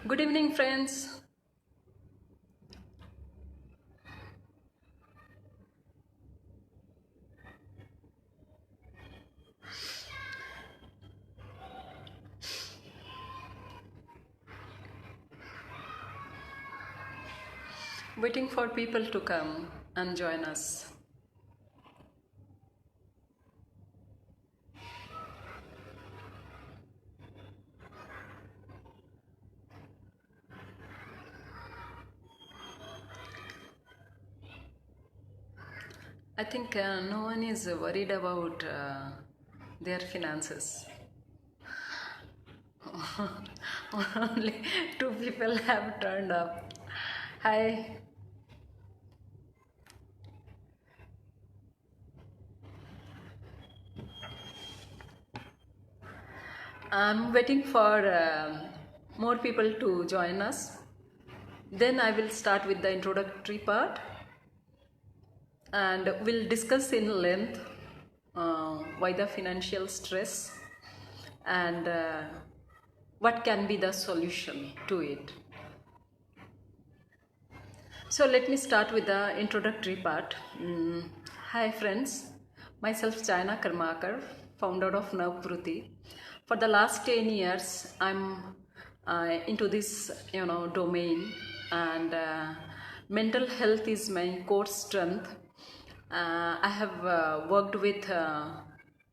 Good evening, friends. Waiting for people to come and join us. I think no one is worried about their finances. Only two people have turned up. Hi. I'm waiting for more people to join us. Then I will start with the introductory part and we'll discuss in length why the financial stress and what can be the solution to it. So let me start with the introductory part. Hi friends, myself China Karmakar, founder of Navpruti. For the last 10 years, I'm into this domain, and mental health is my core strength. I have worked with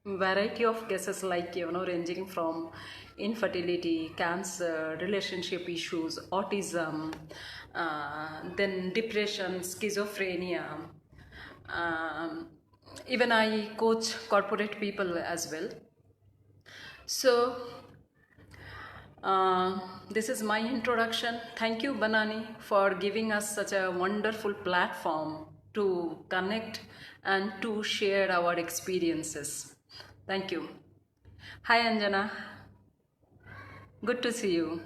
variety of cases like ranging from infertility, cancer, relationship issues, autism, then depression, schizophrenia. um, Even I coach corporate people as well. So this is my introduction. Thank you, Banani, for giving us such a wonderful platform to connect and to share our experiences. Thank you. Hi, Anjana. Good to see you.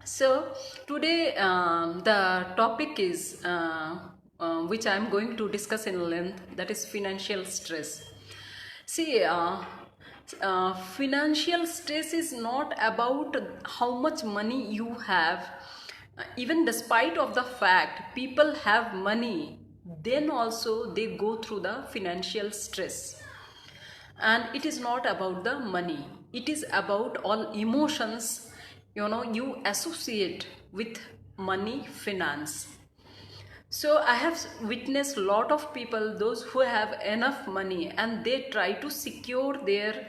So today the topic is which I am going to discuss in length, that is financial stress. See, financial stress is not about how much money you have. Even despite of the fact people have money, then also they go through the financial stress. And it is not about the money, it is about all emotions you associate with money, finance. So I have witnessed a lot of people, those who have enough money and they try to secure their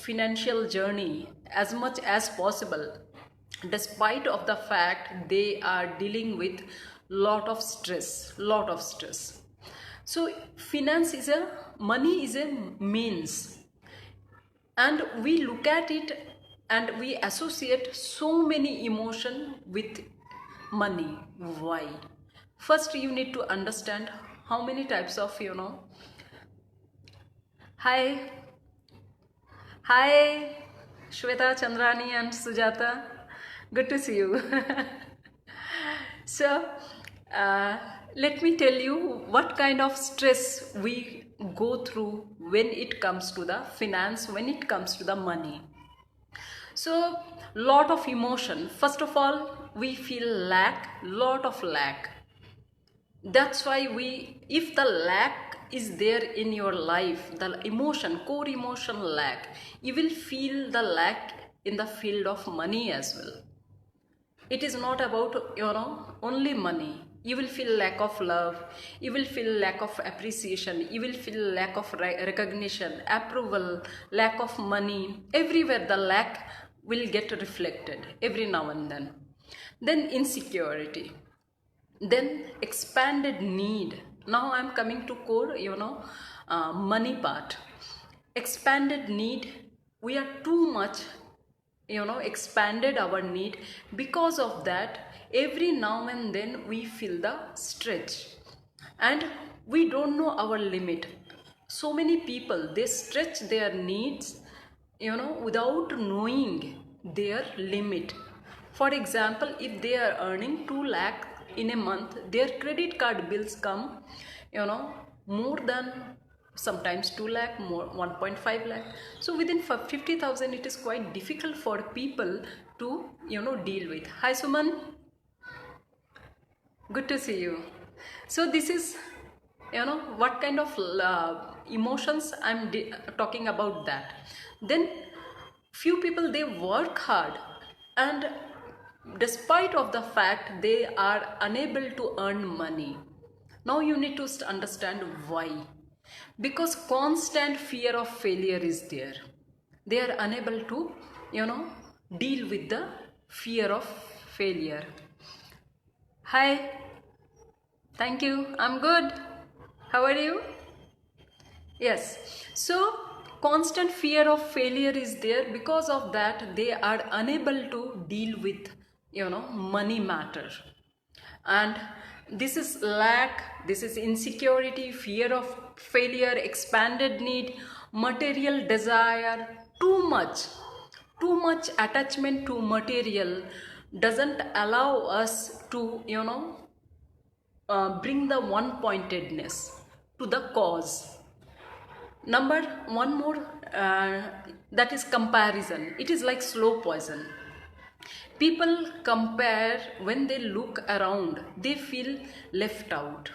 financial journey as much as possible, despite of the fact they are dealing with lot of stress. So finance is a money is a means, and we look at it and we associate so many emotion with money. Why? First you need to understand how many types of hi hi Shweta, Chandrani and Sujata, good to see you. So let me tell you what kind of stress we go through when it comes to the finance, when it comes to the money. So lot of emotion. First of all, we feel lot of lack. That's why if the lack is there in your life, the core emotion lack, you will feel the lack in the field of money as well. It is not about only money. You will feel lack of love, you will feel lack of appreciation, you will feel lack of recognition, approval, lack of money. Everywhere the lack will get reflected every now and then insecurity, then expanded need. Now I'm coming to core money part. Expanded need, we are too much expanded our need. Because of that, every now and then we feel the stretch and we don't know our limit. So many people, they stretch their needs without knowing their limit. For example, if they are earning 2 lakh in a month, their credit card bills come more than sometimes 2 lakh, more 1.5 lakh. So within 50,000 it is quite difficult for people to deal with. Hi Suman, good to see you. So this is what kind of emotions I'm talking about. That then few people, they work hard, and despite of the fact they are unable to earn money. Now you need to understand why. Because constant fear of failure is there. They are unable to deal with the fear of failure. Hi, thank you, I'm good. How are you? Yes. So constant fear of failure is there. Because of that they are unable to deal with money matter. And this is lack, this is insecurity, fear of failure, expanded need, material desire, too much attachment to material doesn't allow us to bring the one pointedness to the cause. Number one more, that is comparison. It is like slow poison. People compare. When they look around, they feel left out.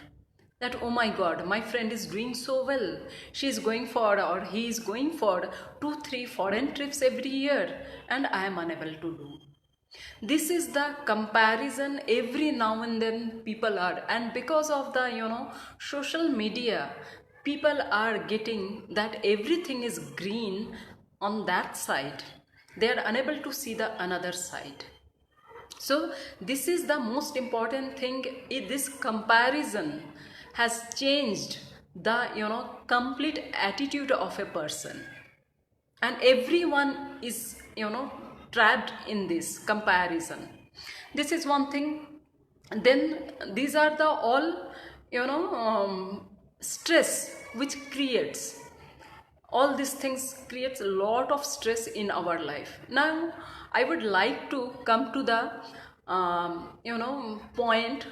That, oh my god, my friend is doing so well, she is going for, or he is going for 2-3 foreign trips every year, and I am unable to do. This is the comparison every now and then people are. And because of the social media, people are getting that everything is green on that side. They are unable to see the another side. So this is the most important thing. This comparison has changed the complete attitude of a person, and everyone is trapped in this comparison. This is one thing. Then these are the all stress which creates. All these things creates a lot of stress in our life. Now I would like to come to the point.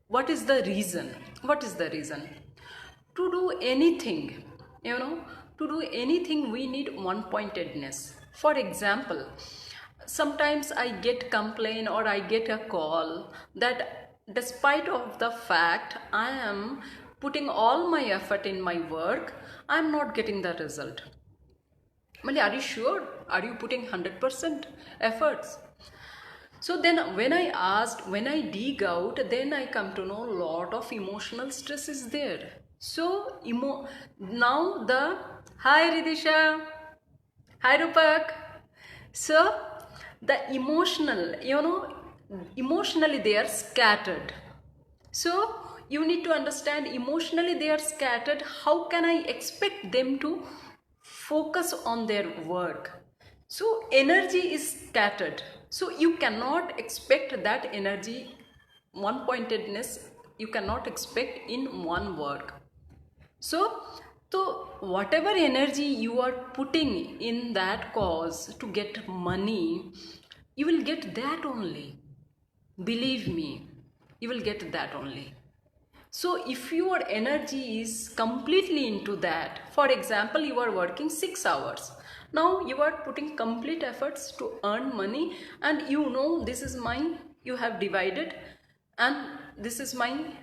What is the reason? What is the reason to do anything? To do anything we need one pointedness. For example, sometimes I get complaint or I get a call that despite of the fact I am putting all my effort in my work, I am not getting the result. Mali, are you sure? Are you putting 100% efforts? So then when I asked, when I dig out, then I come to know a lot of emotional stress is there. So now the, hi Ridisha, hi Rupak. So the emotional, emotionally they are scattered. So you need to understand, emotionally they are scattered. How can I expect them to focus on their work? So energy is scattered. So you cannot expect that energy, one pointedness, you cannot expect in one work. So whatever energy you are putting in that cause to get money, you will get that only. Believe me, you will get that only. So if your energy is completely into that, for example, you are working 6 hours. Now you are putting complete efforts to earn money, and this is mine, you have divided, and this is mine,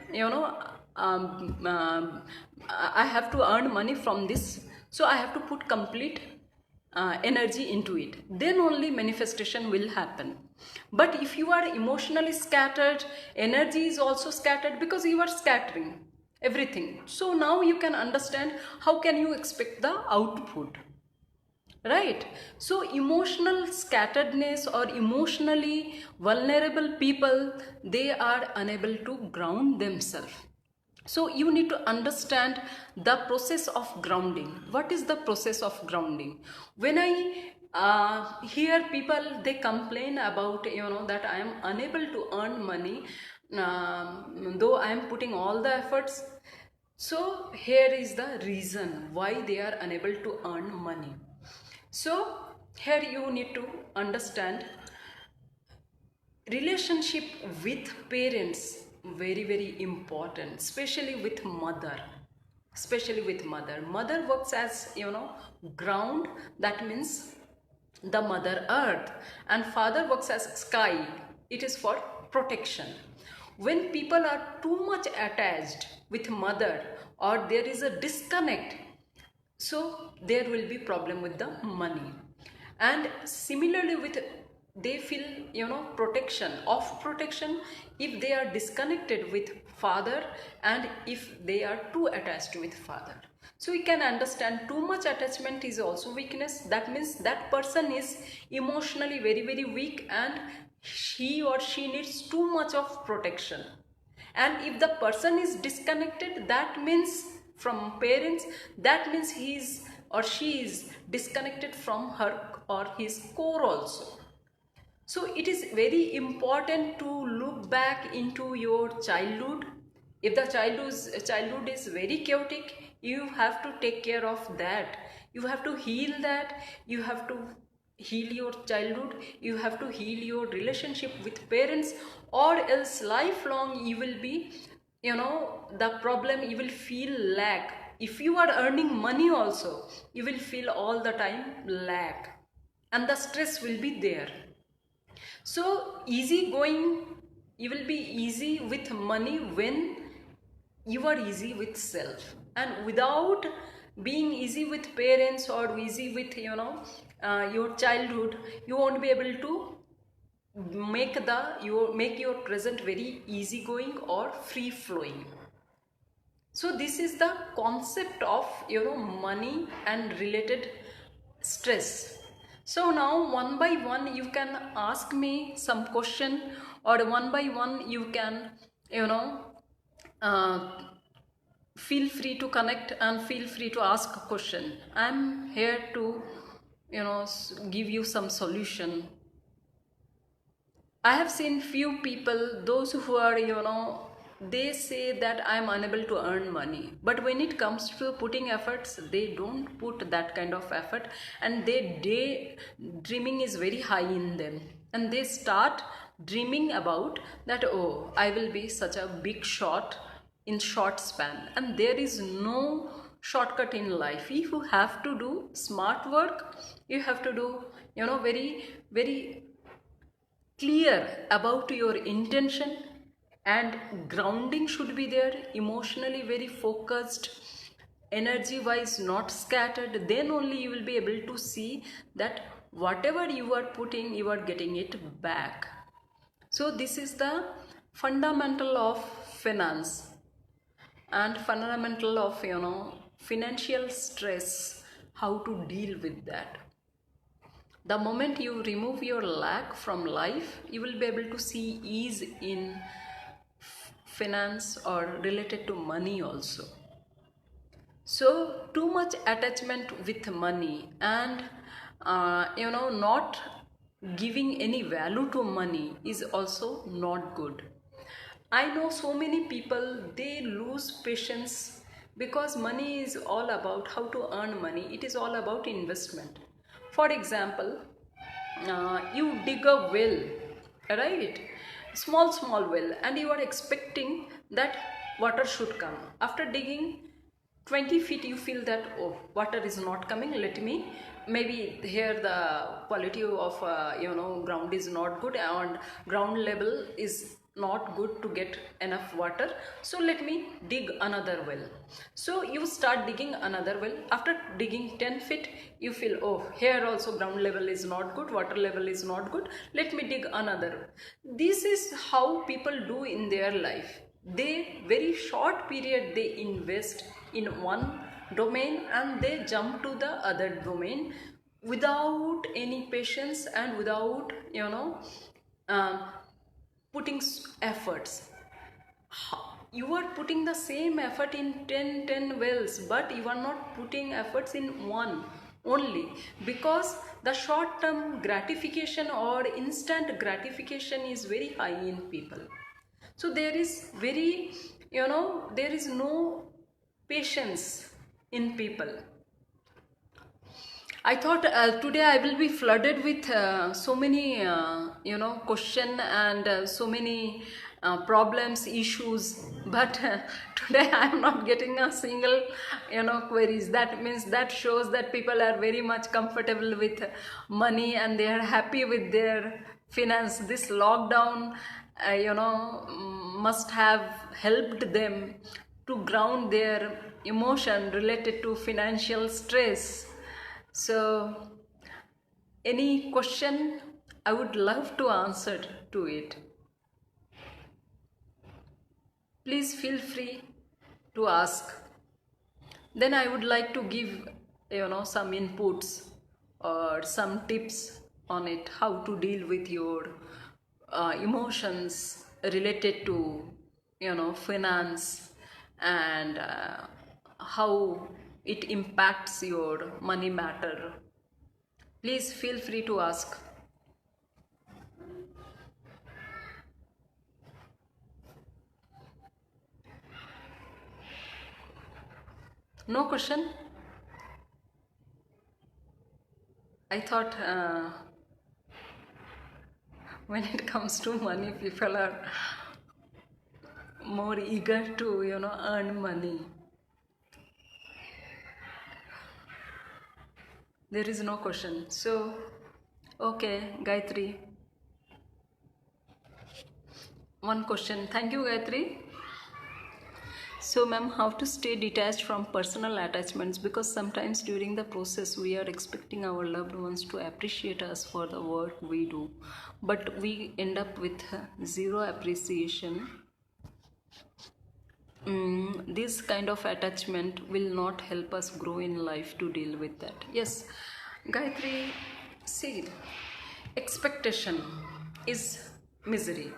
I have to earn money from this. So I have to put complete energy into it. Then only manifestation will happen. But if you are emotionally scattered, energy is also scattered, because you are scattering everything. So now you can understand how can you expect the output, right? So emotional scatteredness or emotionally vulnerable people, they are unable to ground themselves. So you need to understand the process of grounding. What is the process of grounding? When I hear people, they complain about that I am unable to earn money, though I am putting all the efforts. So here is the reason why they are unable to earn money. So here you need to understand, relationship with parents very important, especially with mother. especially with mother. Mother works as, ground, that means the mother earth, and father works as sky, it is for protection. When people are too much attached with mother, or there is a disconnect, so there will be problem with the money. And similarly with, they feel, protection of protection if they are disconnected with father, and if they are too attached with father. So we can understand too much attachment is also weakness. That means that person is emotionally very very weak, and he or she needs too much of protection. And if the person is disconnected, that means from parents, that means he is or she is disconnected from her or his core also. So it is very important to look back into your childhood. If the childhood is very chaotic, you have to take care of that. You have to heal that. You have to heal your childhood. You have to heal your relationship with parents, or else lifelong you will be, the problem, you will feel lack. If you are earning money also, you will feel all the time lack, and the stress will be there. So easy going, you will be easy with money when you are easy with self. And without being easy with parents or easy with, your childhood, you won't be able to make your present very easygoing or free flowing. So this is the concept of, money and related stress. So now one by one you can ask me some question, or one by one you can, uh, feel free to connect and feel free to ask a question. I'm here to, give you some solution. I have seen few people, those who are, they say that I'm unable to earn money. But when it comes to putting efforts, they don't put that kind of effort, and dreaming is very high in them. And they start dreaming about that, oh, I will be such a big shot in short span. And there is no shortcut in life. If you have to do smart work, you have to do, very, very clear about your intention, and grounding should be there, emotionally very focused, energy wise not scattered. Then only you will be able to see that whatever you are putting, you are getting it back. So this is the fundamental of finance, and fundamental of, financial stress, how to deal with that. The moment you remove your lack from life, you will be able to see ease in finance or related to money also. So too much attachment with money, and not giving any value to money is also not good. I know so many people, they lose patience because money is all about how to earn money. It is all about investment. For example, you dig a well, right? Small well, and you are expecting that water should come. After digging 20 feet, you feel that, oh, water is not coming. Let me, maybe here the quality of, ground is not good, and ground level is not good to get enough water, so let me dig another well. So you start digging another well. After digging 10 feet, you feel, oh, here also ground level is not good, water level is not good, let me dig another. This is how people do in their life. They very short period they invest in one domain, and they jump to the other domain without any patience, and without, uh, putting efforts. You are putting the same effort in 10 wells, but you are not putting efforts in one only, because the short term gratification or instant gratification is very high in people. So there is very, there is no patience in people. I thought today I will be flooded with so many, question, and so many problems, issues, but today I am not getting a single queries. That means that shows that people are very much comfortable with money and they are happy with their finance. This lockdown must have helped them to ground their emotion related to financial stress. So any question, I would love to answer to it. Please feel free to ask. Then I would like to give some inputs or some tips on it, how to deal with your emotions related to finance, and how it impacts your money matter. Please feel free to ask. No question? I thought when it comes to money, people are more eager to earn money. There is no question. So okay, Gayatri, one question. Thank you, Gayatri. So ma'am, how to stay detached from personal attachments, because sometimes during the process we are expecting our loved ones to appreciate us for the work we do, but we end up with zero appreciation. This kind of attachment will not help us grow in life to deal with that. Yes, Gayatri, see, expectation is misery,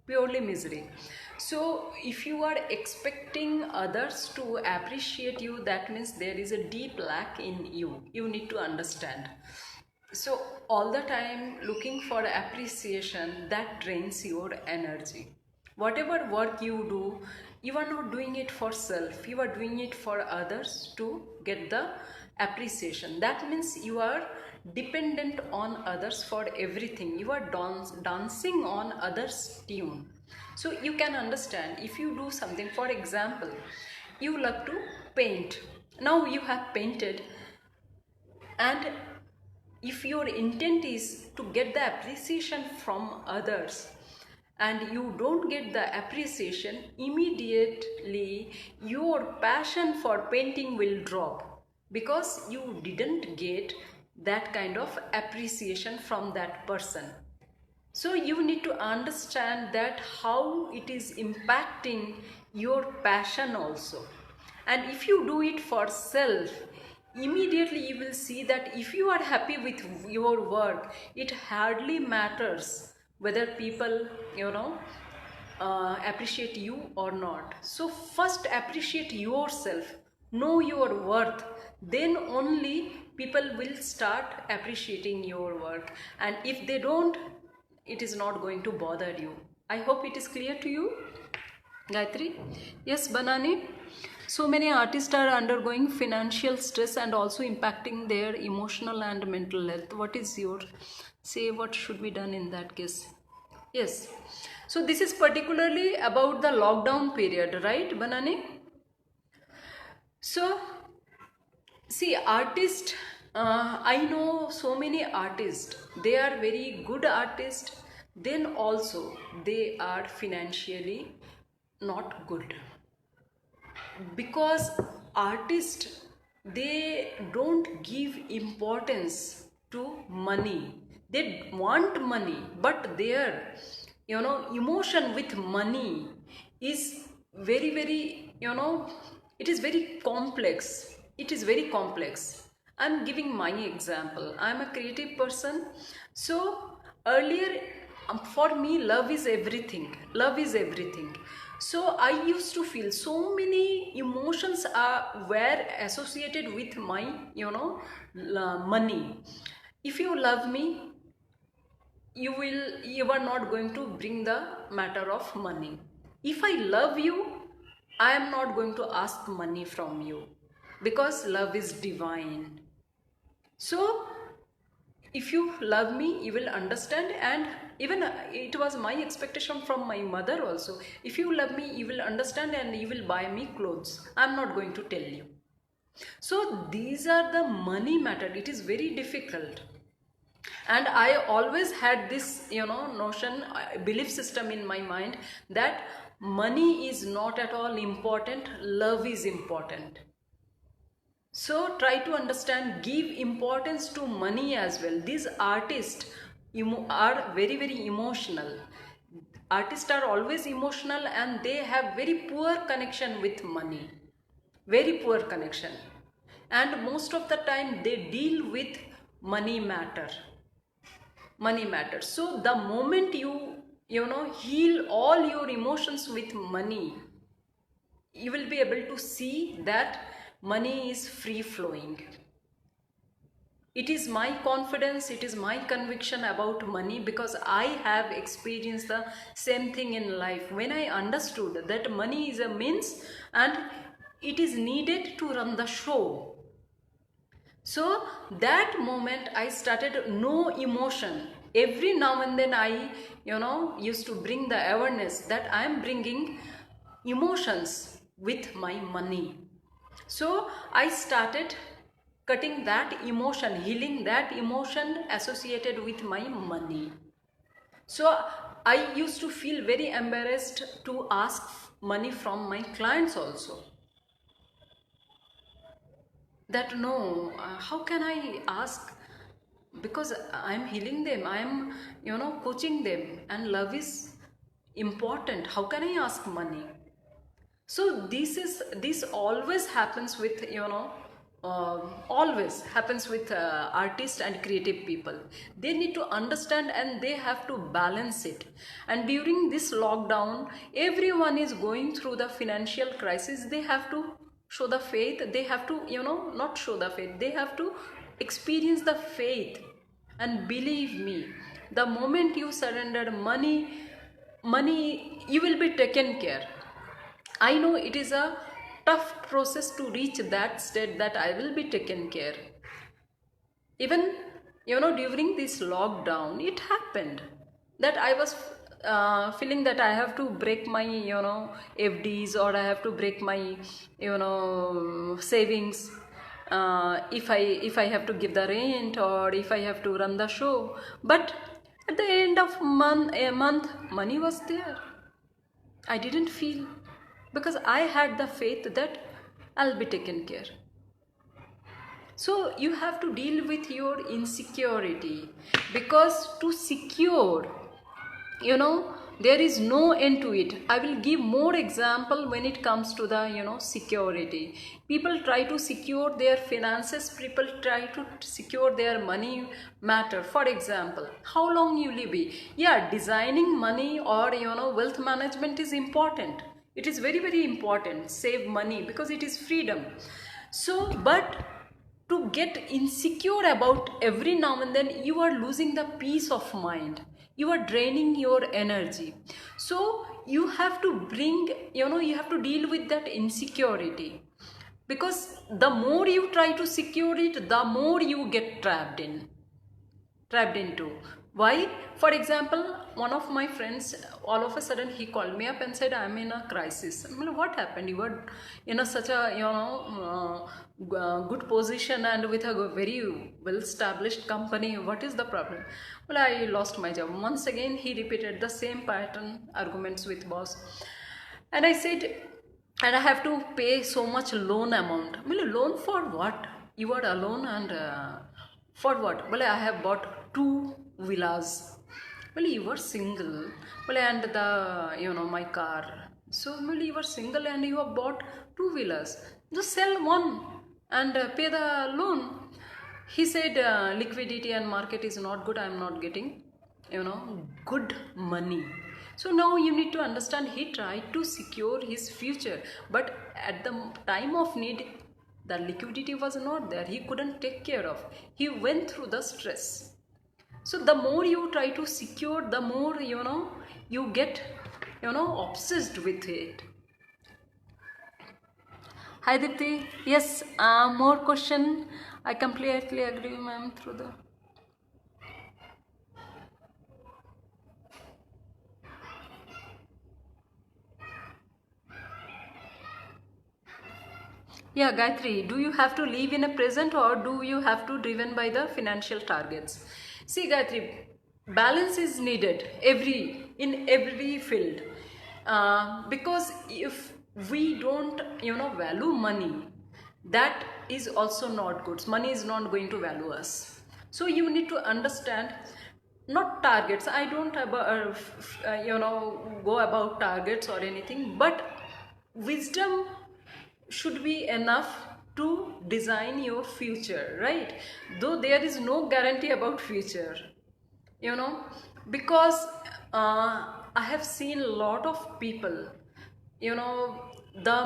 purely misery. So if you are expecting others to appreciate you, that means there is a deep lack in you. You need to understand. So all the time looking for appreciation, that drains your energy. Whatever work you do, you are not doing it for self, you are doing it for others to get the appreciation. That means you are dependent on others for everything. You are dancing on others' tune. So you can understand, if you do something, for example, you love to paint. Now you have painted, and if your intent is to get the appreciation from others and you don't get the appreciation, immediately your passion for painting will drop, because you didn't get that kind of appreciation from that person. So you need to understand that how it is impacting your passion also. And if you do it for self, immediately you will see that if you are happy with your work, it hardly matters whether people appreciate you or not. So first appreciate yourself, know your worth, then only people will start appreciating your work. And if they don't, it is not going to bother you. I hope it is clear to you, Gayatri. Yes, Banani. So many artists are undergoing financial stress and also impacting their emotional and mental health. What is your say? What should be done in that case? Yes. So this is particularly about the lockdown period, right, Banani? So see, artists, I know so many artists, they are very good artists, then also they are financially not good, because artists, they don't give importance to money. They want money, but their emotion with money is very it is very complex. It is very complex. I'm giving my example. I'm a creative person. So earlier, for me, love is everything. Love is everything. So I used to feel so many emotions were associated with my money. If you love me, you are not going to bring the matter of money. If I love you, I am not going to ask money from you, because love is divine. So if you love me, you will understand. And even it was my expectation from my mother also, if you love me, you will understand and you will buy me clothes. I'm not going to tell you. So these are the money matter. It is very difficult. And I always had this, notion, belief system in my mind, that money is not at all important, love is important. So try to understand, give importance to money as well. These artists are very, very emotional. Artists are always emotional and they have very poor connection with money. Very poor connection. And most of the time they deal with money matter. Money matters. So the moment you heal all your emotions with money, you will be able to see that money is free flowing. It is my confidence, it is my conviction about money, because I have experienced the same thing in life. When I understood that money is a means and it is needed to run the show, so that moment I started no emotion. Every now and then I used to bring the awareness that I am bringing emotions with my money. So I started cutting that emotion, healing that emotion associated with my money. So I used to feel very embarrassed to ask money from my clients also. That no, how can I ask? Because I'm healing them, I'm coaching them, and love is important. How can I ask money? So this always happens with always happens with artists and creative people. They need to understand and they have to balance it. And during this lockdown, everyone is going through the financial crisis. They have to show the faith. They have to not show the faith, they have to experience the faith. And believe me, the moment you surrender money, you will be taken care. I know it is a tough process to reach that state that I will be taken care. Even during this lockdown, it happened that I was feeling that I have to break my FDs, or I have to break my savings. If I have to give the rent, or if I have to run the show. But at the end of a month, money was there. I didn't feel, because I had the faith that I'll be taken care. So you have to deal with your insecurity, because to secure, there is no end to it. I will give more example when it comes to the security. People try to secure their finances, people try to secure their money matter. For example, how long you will be? Yeah, designing money or wealth management is important. It is very, very important. Save money because it is freedom. So but to get insecure about every now and then, you are losing the peace of mind, you are draining your energy. So you have to bring, you have to deal with that insecurity, because the more you try to secure it, the more you get trapped into. Why? For example, one of my friends, all of a sudden he called me up and said, I'm in a crisis. I mean, what happened? You were in such a good position and with a very well established company. What is the problem? Well, I lost my job. Once again he repeated the same pattern, arguments with boss. And I said, and I have to pay so much loan amount. Well, loan for what? You are alone, and for what? Well, I have bought 2 villas. Well, you were single. Well, and my car. So, well, you were single and you have bought 2 villas. Just sell one and pay the loan. He said, liquidity and market is not good. I am not getting, good money. So now you need to understand, he tried to secure his future, but at the time of need, the liquidity was not there. He couldn't take care of. He went through the stress. So the more you try to secure, the more you get obsessed with it. Hi Dipti. Yes, more question. I completely agree, ma'am. Through the Yeah, Gayatri, do you have to live in a present or do you have to driven by the financial targets? See, Gayatri, balance is needed in every field. Because if we don't, value money, that is also not good. Money is not going to value us. So you need to understand, not targets. I don't go about targets or anything, but wisdom should be enough to design your future, right? Though there is no guarantee about future, you know because I have seen a lot of people, you know the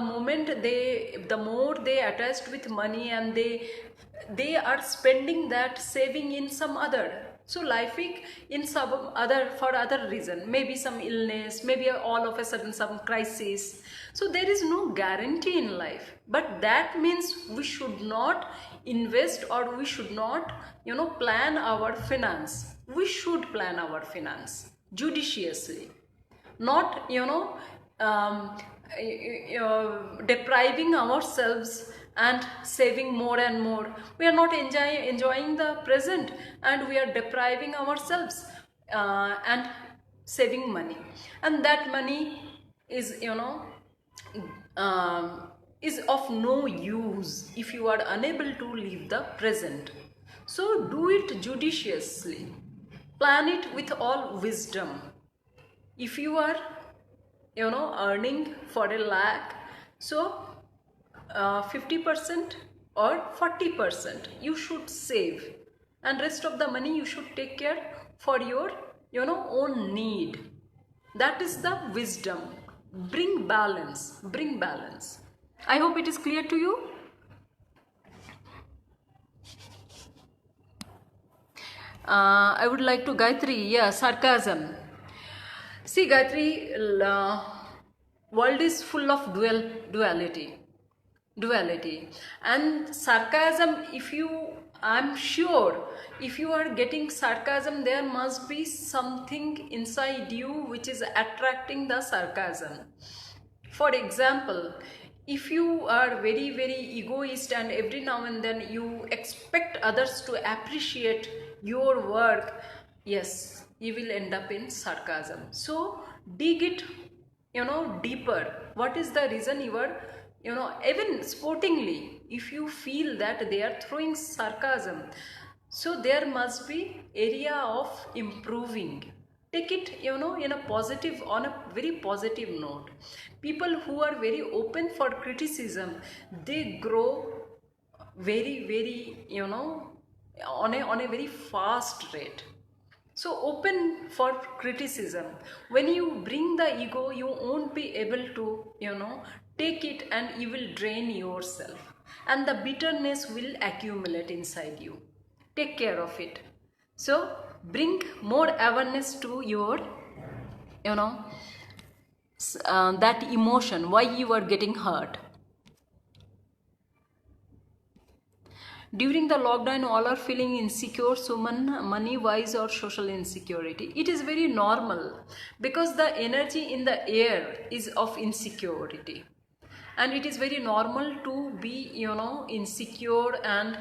more they attached with money, and they are spending that saving in some other, so life in some other, for other reason, maybe some illness, maybe all of a sudden some crisis. So there is no guarantee in life, but that means we should not invest, or we should not plan our finance. We should plan our finance judiciously, not depriving ourselves and saving more and more. We are not enjoying the present, and we are depriving ourselves and saving money, and that money is is of no use if you are unable to live the present. So do it judiciously, plan it with all wisdom. If you are earning for a lakh, so 50% or 40% you should save, and rest of the money you should take care for your own need. That is the wisdom. Bring balance, bring balance. I hope it is clear to you. I would like to, Gayatri, yeah, sarcasm. See, Gayatri, world is full of duality, and sarcasm. I'm sure, if you are getting sarcasm, there must be something inside you which is attracting the sarcasm. For example, if you are very very egoist, and every now and then you expect others to appreciate your work, yes, you will end up in sarcasm. So dig it deeper. What is the reason you are even sportingly, if you feel that they are throwing sarcasm, so there must be area of improving. Take it in a positive, on a very positive note. People who are very open for criticism, they grow very very on a very fast rate. So open for criticism. When you bring the ego, you won't be able to take it, and you will drain yourself, and the bitterness will accumulate inside you. Take care of it. So bring more awareness to your that emotion, why you are getting hurt. During the lockdown, all are feeling insecure, money wise or social insecurity. It is very normal, because the energy in the air is of insecurity, and it is very normal to be insecure, and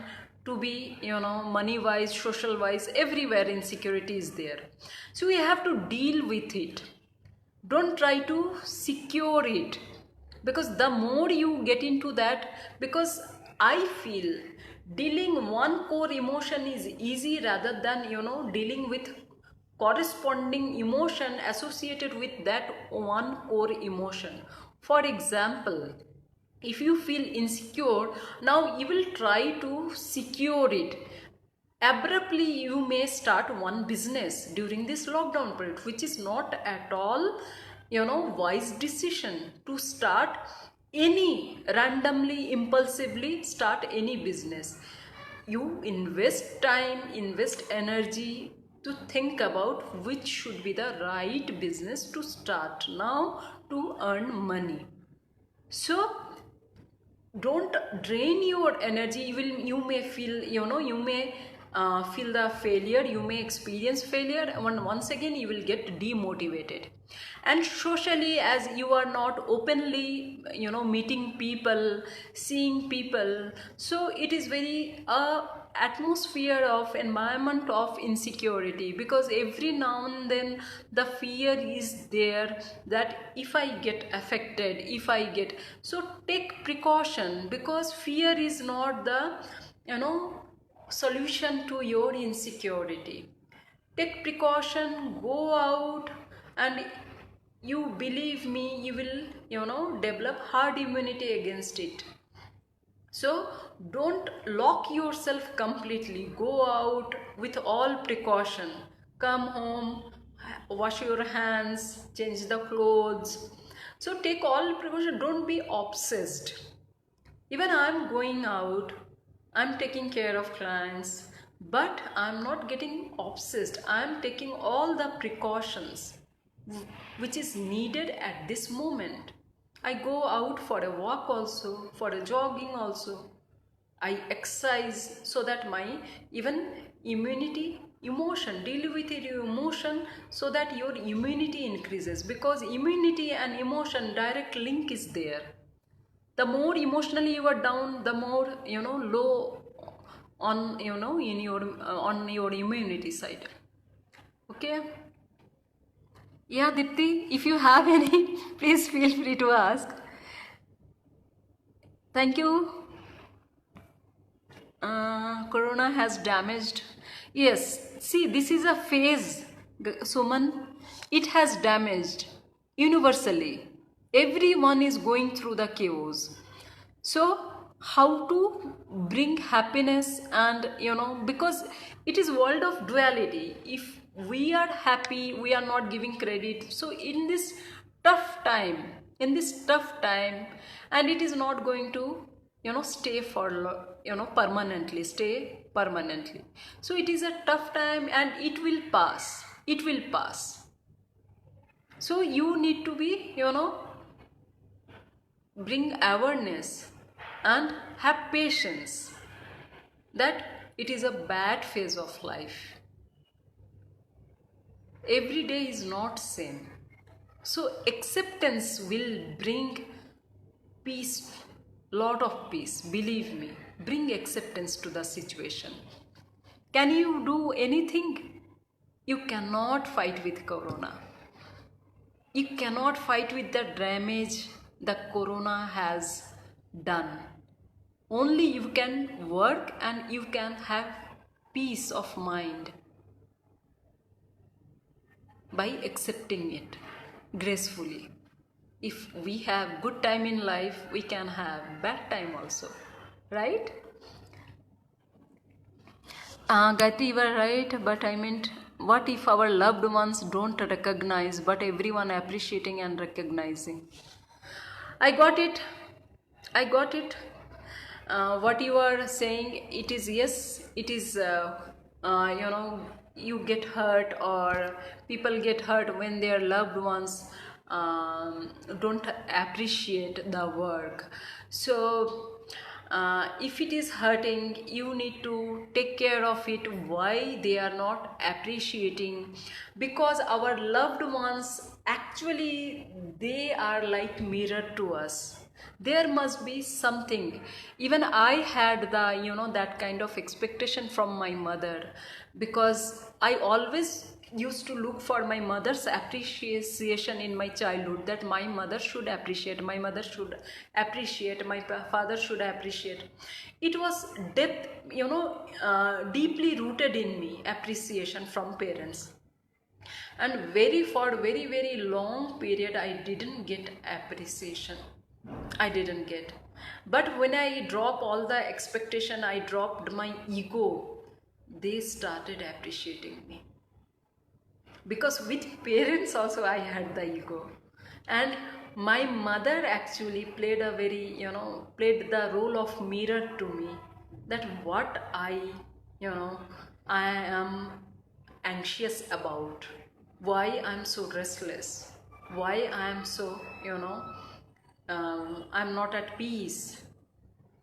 to be money wise, social wise, everywhere insecurity is there. So we have to deal with it. Don't try to secure it, because the more you get into that, because I feel dealing one core emotion is easy, rather than dealing with corresponding emotion associated with that one core emotion. For example, if you feel insecure, now you will try to secure it. Abruptly you may start one business during this lockdown period, which is not at all wise decision to start any randomly, impulsively start any business. You invest time, invest energy to think about which should be the right business to start now to earn money. So don't drain your energy. You may feel you may feel the failure, you may experience failure, and once again you will get demotivated. And socially, as you are not openly meeting people, seeing people, so it is very atmosphere of environment of insecurity, because every now and then the fear is there that if I get affected, if I get, so take precaution, because fear is not the solution to your insecurity. Take precaution, go out, and you believe me, you will develop herd immunity against it. So don't lock yourself completely. Go out with all precaution. Come home, wash your hands, change the clothes. So take all precaution. Don't be obsessed. Even I'm going out, I'm taking care of clients, but I'm not getting obsessed. I'm taking all the precautions which is needed at this moment. I go out for a walk also, for a jogging also. I exercise so that my even immunity, emotion, deal with your emotion so that your immunity increases, because immunity and emotion direct link is there. The more emotionally you are down, the more low on in your on your immunity side. Okay. Yeah, Dipti, if you have any, please feel free to ask. Thank you. Corona has damaged. Yes, see, this is a phase, Suman. It has damaged universally. Everyone is going through the chaos. So, how to bring happiness, and because it is world of duality. If we are happy, we are not giving credit. So, in this tough time, and it is not going to stay for stay permanently. So it is a tough time and it will pass, it will pass. So you need to be bring awareness and have patience that it is a bad phase of life. Every day is not same. So acceptance will bring peace, lot of peace, believe me. Bring acceptance to the situation. Can you do anything? You cannot fight with corona. You cannot fight with the damage the corona has done. Only you can work and you can have peace of mind by accepting it gracefully. If we have good time in life, we can have bad time also, right? Gayatri, you were right, but I meant, what if our loved ones don't recognize, but everyone appreciating and recognizing? I got it. I got it. What you are saying, it is, yes, it is, you get hurt, or people get hurt when their loved ones don't appreciate the work. So if it is hurting, you need to take care of it. Why they are not appreciating? Because our loved ones, actually they are like mirror to us. There must be something. Even I had the that kind of expectation from my mother, because I always used to look for my mother's appreciation in my childhood, that my mother should appreciate, my mother should appreciate, my father should appreciate. It was depth, deeply rooted in me, appreciation from parents. And for very very long period I didn't get appreciation. I didn't get. But when I drop all the expectation, I dropped my ego, they started appreciating me. Because with parents also I had the ego. And my mother actually played a very, played the role of mirror to me, that what I am anxious about, why I'm so restless, why I'm so, I'm not at peace.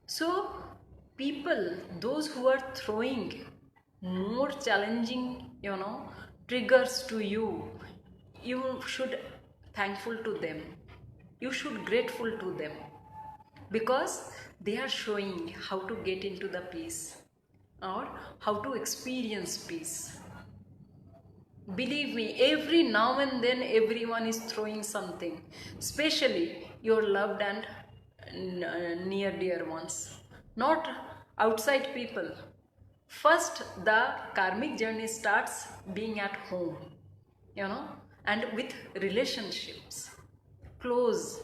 So people, those who are throwing more challenging, triggers to you, you should thankful to them, you should grateful to them, because they are showing how to get into the peace or how to experience peace. Believe me, every now and then everyone is throwing something, especially your loved and near dear ones, not outside people. First, the karmic journey starts being at home, and with relationships, close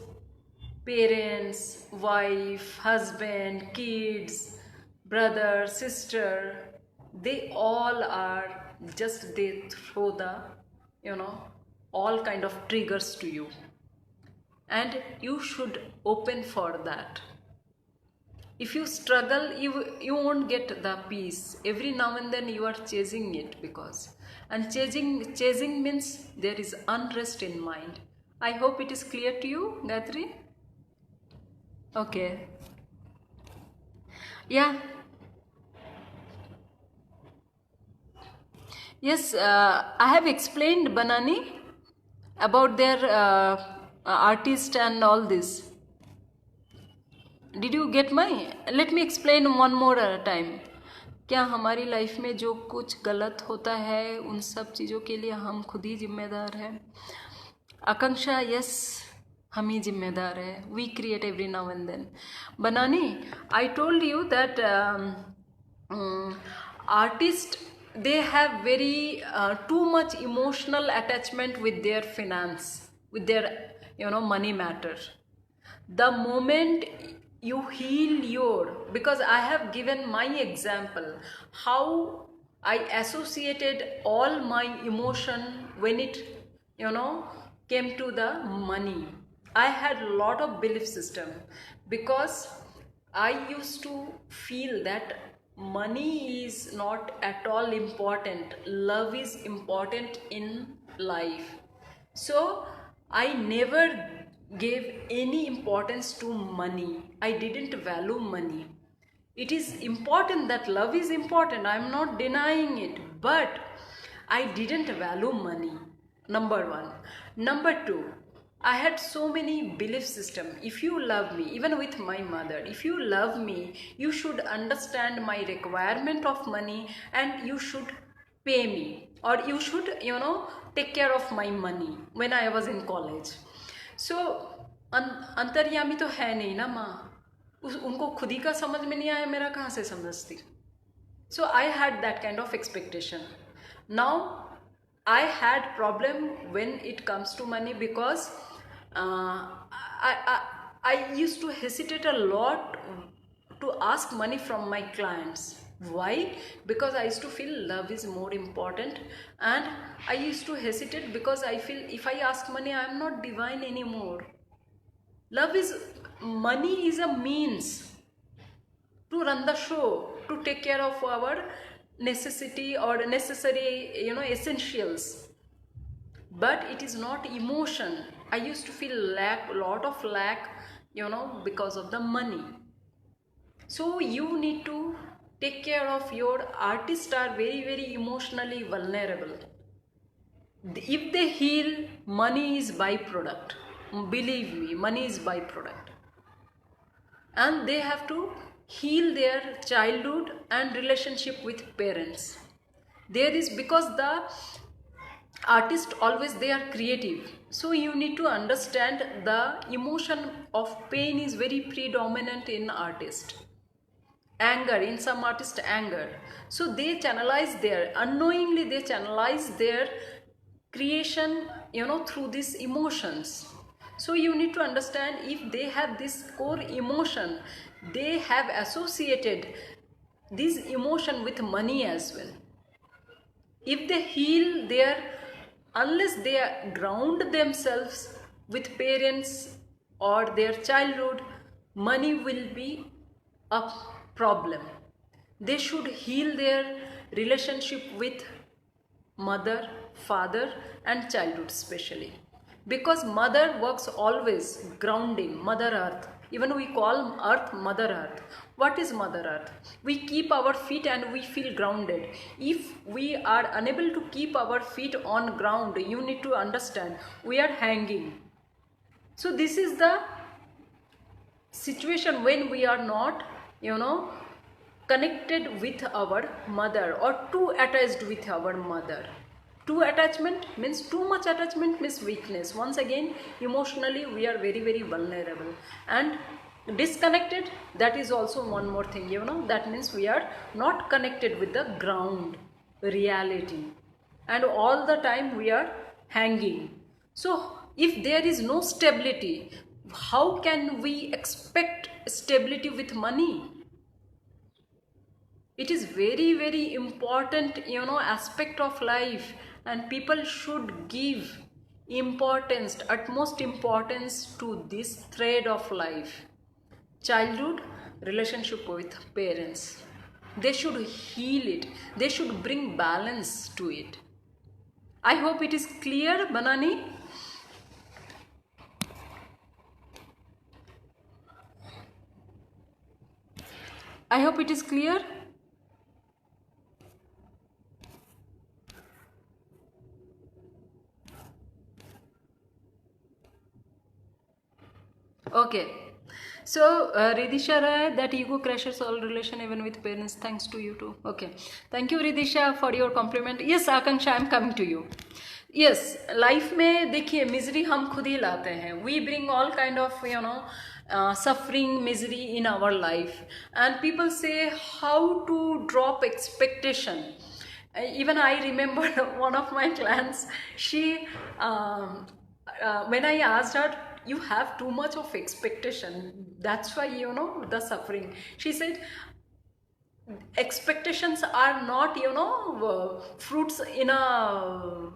parents, wife, husband, kids, brother, sister, they all are just, they throw the, you know, all kind of triggers to you. And you should open for that. If you struggle, you won't get the peace. Every now and then you are chasing it, because, and chasing means there is unrest in mind. I hope it is clear to you, Gayatri. Okay. Yeah. Yes, I have explained Banani about their artist and all this. Did you get my? Let me explain one more time. क्या हमारी life में जो कुछ गलत होता है उन सब चीज़ों के लिए हम खुद ही जिम्मेदार हैं. आकांक्षा, यस, हम ही जिम्मेदार है. We create every now and then. बनानी, I told you that artists, they have very too much emotional attachment with their finance, with their money matter. The moment you heal your, because I have given my example how I associated all my emotion when it came to the money. I had a lot of belief system, because I used to feel that money is not at all important, love is important in life. So I never gave any importance to money. I didn't value money. It is important that love is important, I am not denying it, but I didn't value money. Number one. Number two, I had so many belief system. If you love me, even with my mother, if you love me, you should understand my requirement of money and you should pay me, or you should take care of my money when I was in college. So अंतर्यामी तो है नहीं ना माँ, उनको खुद ही का समझ में नहीं आया, मेरा कहाँ से समझती. So I had that kind of expectation. Now I had problem when it comes to money, because I used to hesitate a lot to ask money from my clients. Why? Because I used to feel love is more important, and I used to hesitate because I feel if I ask money, I am not divine anymore. Money is a means to run the show, to take care of our necessity or necessary essentials, but it is not emotion. I used to feel lot of lack because of the money. So you need to take care of your artists are very, very emotionally vulnerable. If they heal, money is byproduct. Believe me, money is byproduct. And they have to heal their childhood and relationship with parents. There is, because the artist always they are creative, so you need to understand the emotion of pain is very predominant in artist. Anger, in some artists, anger, so they channelize their, unknowingly they channelize their creation through these emotions. So you need to understand, if they have this core emotion, they have associated this emotion with money as well. If they heal their, unless they ground themselves with parents or their childhood, money will be a problem. They should heal their relationship with mother, father and childhood especially, because mother works always grounding, mother earth, Even we call earth Mother Earth. What is Mother Earth? We keep our feet and we feel grounded. If we are unable to keep our feet on ground, you need to understand we are hanging. So this is the situation when we are not, connected with our mother, or too attached with our mother. Too attachment means, too much attachment means weakness. Once again, emotionally we are very, very vulnerable. And disconnected, that is also one more thing, that means we are not connected with the ground reality, and all the time we are hanging. So if there is no stability, how can we expect stability with money? It is very, very important, aspect of life, and people should give importance, utmost importance to this thread of life. Childhood relationship with parents, they should heal it, they should bring balance to it. I hope it is clear, Banani. I hope it is clear. Okay. So, Ridisha Rai, that ego crashes all relation even with parents. Thanks to you too. Okay. Thank you, Ridisha, for your compliment. Yes, Akanksha, I am coming to you. Yes, life में देखिए misery हम खुद ही लाते हैं. We bring all kind of, suffering, misery in our life. And people say how to drop expectation. Even I remember one of my clients, she, when I asked her, you have too much of expectation, that's why, the suffering. She said, expectations are not, fruits in a,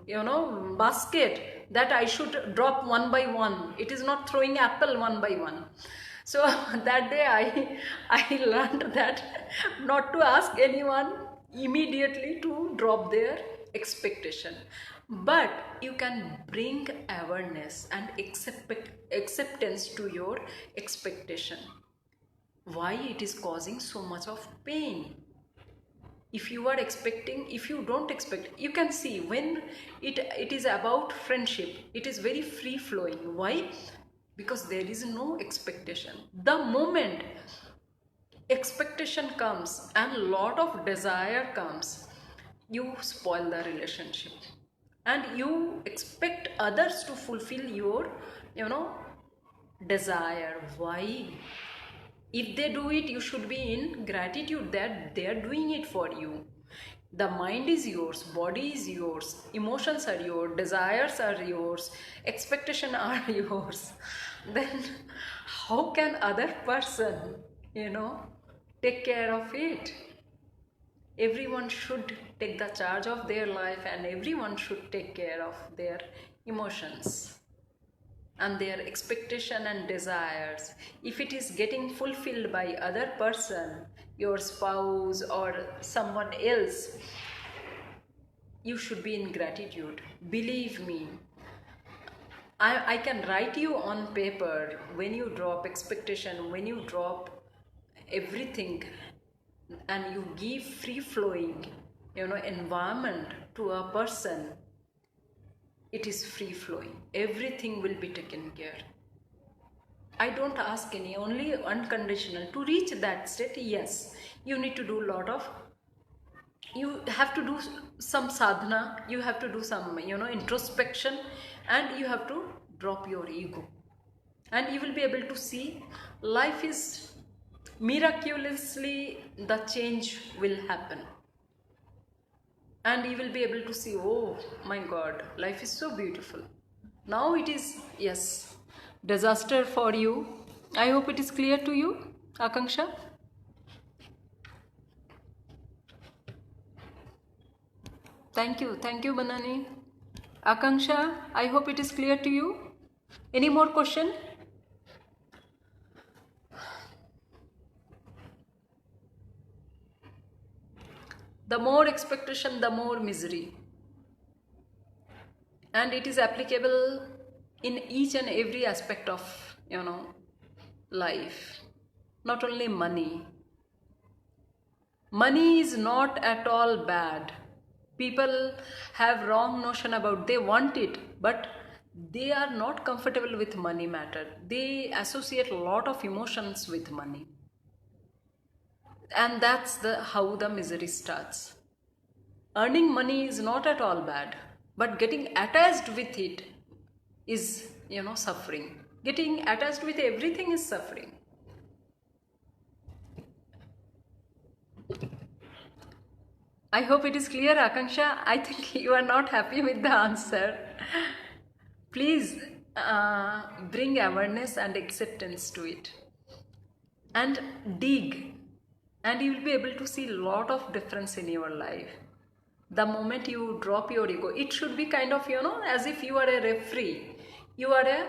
basket that I should drop one by one. It is not throwing apple one by one. So that day I learned that not to ask anyone immediately to drop their expectation, but you can bring awareness and acceptance to your expectation. Why it is causing so much of pain? If you are expecting, if you don't expect, you can see when it is about friendship, it is very free flowing. Why? Because there is no expectation. The moment expectation comes and lot of desire comes, you spoil the relationship, and you expect others to fulfill your, desire. Why? If they do it, you should be in gratitude that they are doing it for you. The mind is yours, body is yours, emotions are yours, desires are yours, expectations are yours. Then how can other person, take care of it? Everyone should take the charge of their life, and everyone should take care of their emotions and their expectation and desires. If it is getting fulfilled by other person, your spouse or someone else, you should be in gratitude. Believe me, I can write you on paper, when you drop expectation, when you drop everything and you give free flowing, environment to a person, it is free flowing. Everything will be taken care. I don't ask any, only unconditional. To reach that state, yes, you need to do a lot of, you have to do some sadhana, you have to do some, introspection, and you have to drop your ego. And you will be able to see life is miraculously, the change will happen. And you will be able to see, oh my God, life is so beautiful. Now it is, yes, disaster for you. I hope it is clear to you, Akanksha. Thank you, Banani. Akanksha, I hope it is clear to you. Any more question? The more expectation, the more misery. And it is applicable in each and every aspect of, life. Not only money. Money is not at all bad. People have wrong notion about they want it, but they are not comfortable with money matter. They associate a lot of emotions with money. And that's how the misery starts. Earning money is not at all bad, but getting attached with it is, suffering. Getting attached with everything is suffering. I hope it is clear, Akanksha. I think you are not happy with the answer. Please bring awareness and acceptance to it. And dig. And you will be able to see a lot of difference in your life. The moment you drop your ego, it should be kind of, as if you are a referee. You are a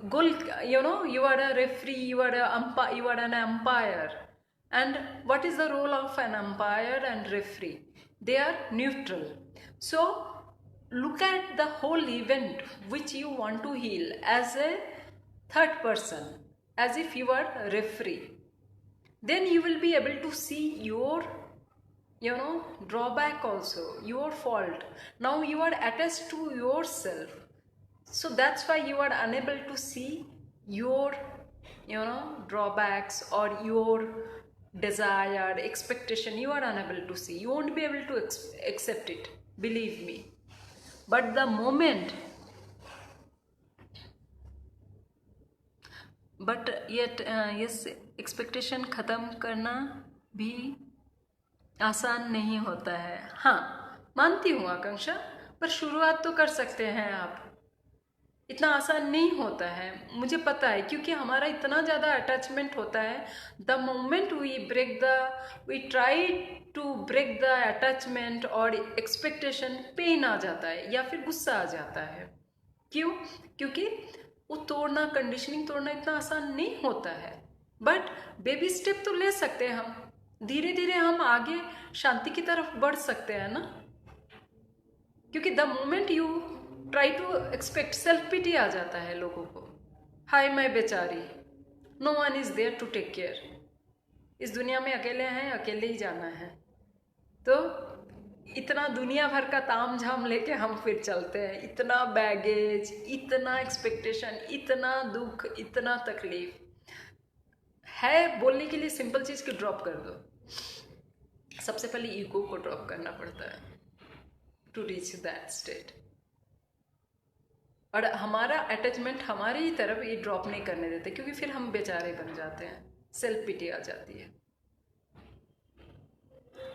goal, you are a referee, you are an umpire. And what is the role of an umpire and referee? They are neutral. So look at the whole event which you want to heal as a third person, as if you are a referee. Then you will be able to see your drawback also, your fault. Now you are attached to yourself, so that's why you are unable to see your drawbacks or your desire, expectation. You are unable to see, you won't be able to accept it, believe me. But the moment, but yet yes, expectation ख़त्म करना भी आसान नहीं होता है. हाँ, मानती हूँ आकांक्षा, पर शुरुआत तो कर सकते हैं आप. इतना आसान नहीं होता है, मुझे पता है, क्योंकि हमारा इतना ज़्यादा अटैचमेंट होता है. The moment we try to break the attachment और एक्सपेक्टेशन, पेन आ जाता है या फिर गुस्सा आ जाता है. क्यों? क्योंकि वो तोड़ना, कंडीशनिंग तोड़ना इतना आसान नहीं होता है. बट बेबी स्टेप तो ले सकते हैं हम. धीरे धीरे हम आगे शांति की तरफ बढ़ सकते हैं ना. क्योंकि the moment you try to expect, self pity आ जाता है लोगों को. हाय मैं बेचारी, no one is there to take care. इस दुनिया में अकेले हैं, अकेले ही जाना है. तो इतना दुनिया भर का ताम झाम लेके हम फिर चलते हैं. इतना बैगेज, इतना एक्सपेक्टेशन, इतना दुख, इतना तकलीफ है. बोलने के लिए सिंपल चीज़ की ड्रॉप कर दो. सबसे पहले ईगो को ड्रॉप करना पड़ता है टू रीच दैट स्टेट. और हमारा अटैचमेंट हमारी ही तरफ ये ड्रॉप नहीं करने देते, क्योंकि फिर हम बेचारे बन जाते हैं, सेल्फ पिटी आ जाती है.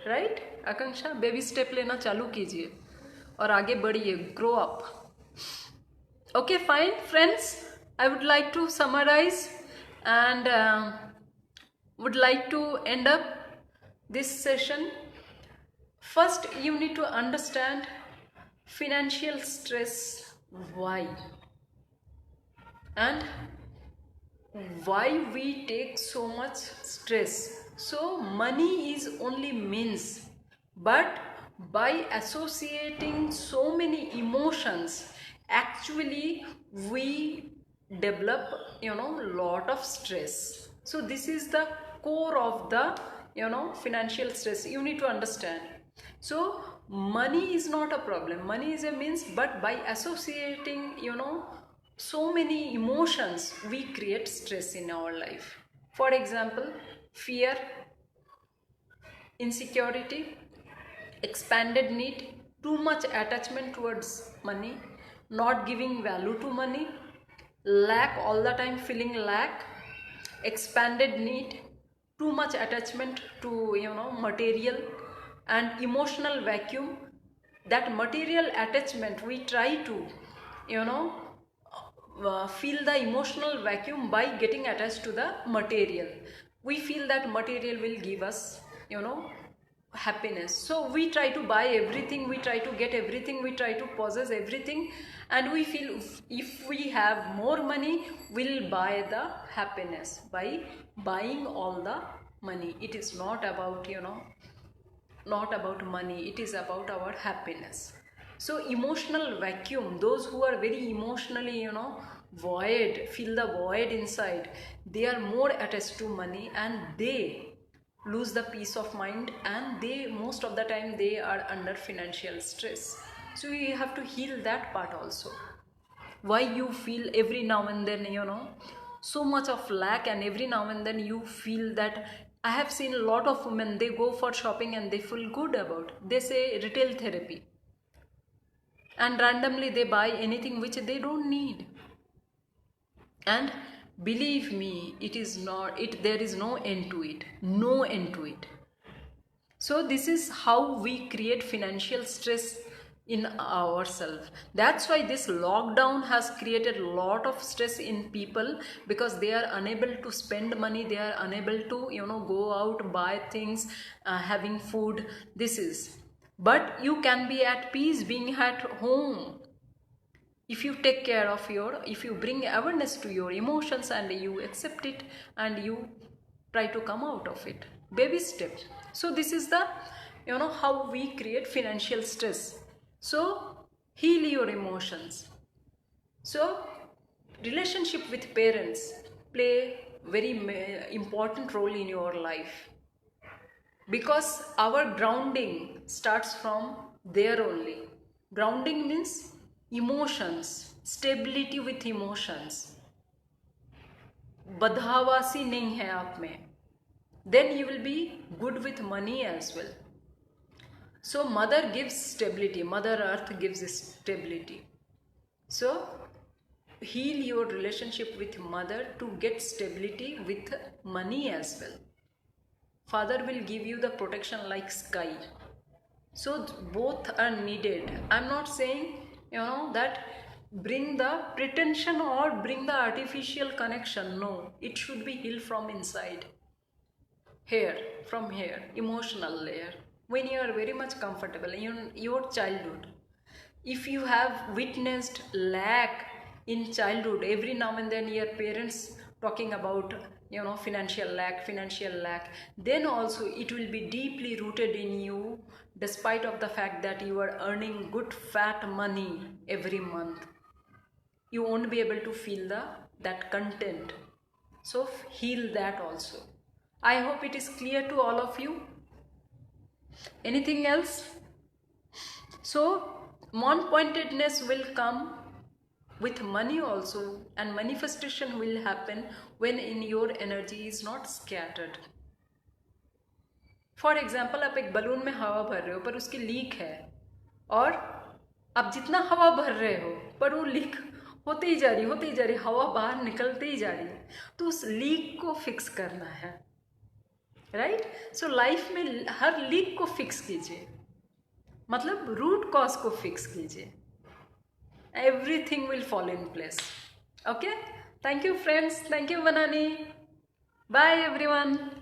राइट आकांक्षा, बेबी स्टेप लेना चालू कीजिए और आगे बढ़िए. Grow up. Okay fine friends, I would like to summarise and would like to end up this session. First, you need to understand financial stress, why, and why we take so much stress. So money is only means, but by associating so many emotions, actually we develop lot of stress. So this is the core of the financial stress. You need to understand. So money is not a problem, money is a means, but by associating so many emotions, we create stress in our life. For example, fear, insecurity, expanded need, too much attachment towards money, not giving value to money, lack, all the time feeling lack, expanded need, too much attachment to material, and emotional vacuum. That material attachment, we try to feel the emotional vacuum by getting attached to the material. We feel that material will give us happiness, so we try to buy everything, we try to get everything, we try to possess everything, and we feel if we have more money, we'll buy the happiness by buying all the money. It is not about not about money, it is about our happiness. So emotional vacuum, those who are very emotionally, void, feel the void inside, they are more attached to money, and they lose the peace of mind, and they most of the time they are under financial stress. So you have to heal that part also. Why you feel every now and then, so much of lack, and every now and then you feel that, I have seen a lot of women, they go for shopping and they feel good about, they say retail therapy, and randomly they buy anything which they don't need. And believe me, it is not it there is no end to it, no end to it. So this is how we create financial stress in ourselves. That's why this lockdown has created a lot of stress in people, because they are unable to spend money, they are unable to go out, buy things, having food. This is, but you can be at peace being at home if you take care of if you bring awareness to your emotions and you accept it and you try to come out of it, baby step. So this is the how we create financial stress. So heal your emotions. So relationship with parents play very important role in your life, because our grounding starts from there only. Grounding means emotions, stability with emotions. बदहवासी नहीं है आप में, then you will be good with money as well. So mother gives stability, mother earth gives stability. So heal your relationship with mother to get stability with money as well. Father will give you the protection like sky. So both are needed. I'm not saying that bring the pretension or bring the artificial connection. No, it should be healed from inside. Here, from here, emotional layer. When you are very much comfortable in your childhood, if you have witnessed lack in childhood, every now and then your parents talking about financial lack, then also it will be deeply rooted in you, despite of the fact that you are earning good fat money every month. You won't be able to feel that content. So heal that also. I hope it is clear to all of you. Anything else? So non-pointedness will come with money also, and manifestation will happen when in your energy is not scattered. For example, आप एक balloon में हवा भर रहे हो पर उसकी leak है, और आप जितना हवा भर रहे हो पर वो लीक होते ही जा रही, हवा बाहर निकलते ही जा रही है, तो उस लीक को फिक्स करना है, राइट? सो लाइफ में हर लीक को फिक्स कीजिए, मतलब रूट कॉज को फिक्स कीजिए, everything will fall in place. Okay, thank you friends, thank you Banani, bye everyone.